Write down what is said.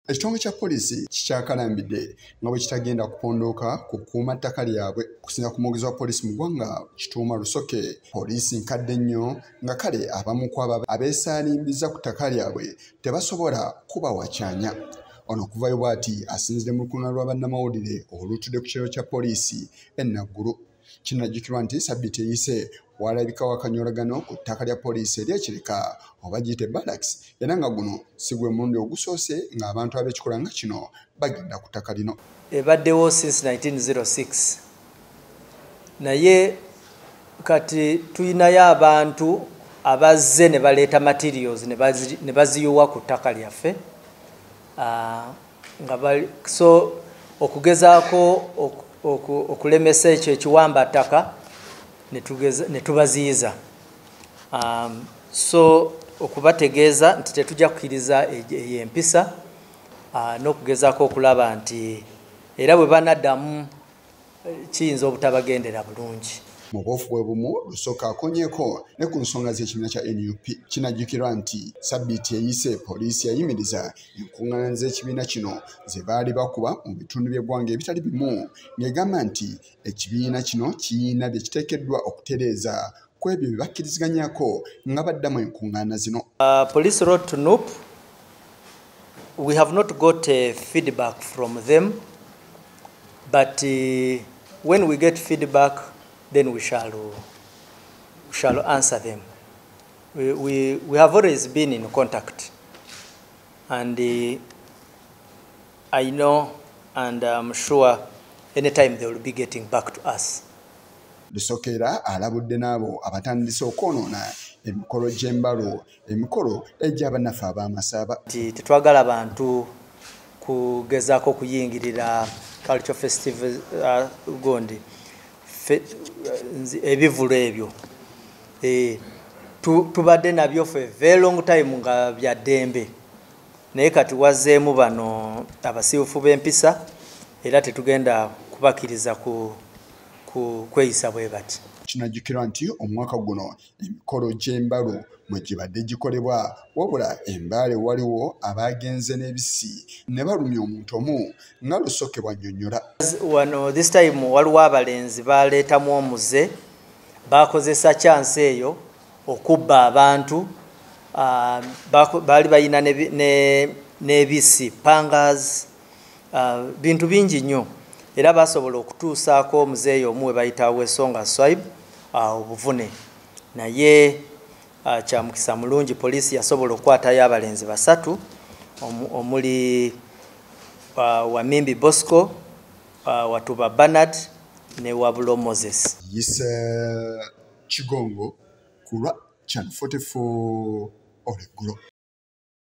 Ekitongole kya poliisi kikyakalambidde nga bwe kitagenda kupondooka ku kukuuma ttaka lyabwe okusinziira ku mwogezi wa poliisi mu ggwanga Kituuma Lusoke. Poliisi nkadde nnyo nga kale abamu ku abo abeesaalimbiza ku ttaka lyabwe tebasobola kubawakyanya. Ono okuvayo bw'ati asinzidde mu lukungaana lwa bannamawulire olutudde ku kiraro kya poliisi e Naggulu. Kinajjukirwa nti Ssabbiiti eyise walabikawo akanyolagano ku ttaka lya poliisi ery'ekireka oba giyite barracks era nga guno si gwe mulundi ogusoose ng'abantu ab'ekikola nga kino bagenda ku ttaka lino. Ebaddewo since 1906 naye kati tuyinayo abantu abazze ne baleeta materials ne baziyiwa ku ttaka lyaffe so okugezaako okulemesa ekyo ekiwamba ttaka ne tubaziyiza so okubategeeza nti tetujja kukkiriza eyo empisa n'okugezaako okulaba nti era bwe banaddamu kiyinza obutabagendera bulungi. Mu bwofu bwe bumu Lusoke akonyeeko ne ku nsonga z'ekibiina kya NUP. Kinajjukirwa nti Ssabbiiti eyise poliisi yayimiriza enkuŋŋaana z'ekibiina kino ze baali bakuba mu bitundu by'eggwanga ebitali bimu ng'egamba nti ekibiina kino kiyina bye kiteekeddwa okutereeza ku ebyo bye bakkiriziganyako nga baddamu enkuŋŋaana zino. Police road to NUP, we have not got feedback from them, but when we get feedback then we shall answer them. We have always been in contact, and I know and I'm sure anytime they will be getting back to us. Lusoke era alabudde n'abo abatandise okwonoona emikolo gy'embalo, emikolo egy'abannaffe ab'amasaaba. Tetwagala bantu kugezaako kuyingirira cultural festival gondi ebivulu ebyo tubadde nabyo for a very long time nga bya ddembe, naye kati wazzeemu bano abasiifufu b'empisa era tetugenda kubakkiriza kweyisa bwe bati. Kinajjukirwa nti omwaka guno emikolo gy'embalo mwe gibadde gikolebwa wabula embaale waliwo abaagenze n'ebisi ne balumya omuntu omu nga Lusoke bw'annyonnyola. Wano this time waliwo abalenzi baleetamu omuze bakozesa chance eyo okubba abantu baali balina n'ebisi pangas bintu bingi nnyo era basobola okutuusaako omuzeeyi omu we bayita Wesonga Swibe obuvune, naye kyamukisa mulungi poliisi yasobola okukwatayo abalenzi 3 omuli Wamimbi Bosco, Watuba Bernard ne Wabulo Moses. Yise Kigongo ku lwa Channel 44 Oleggulo.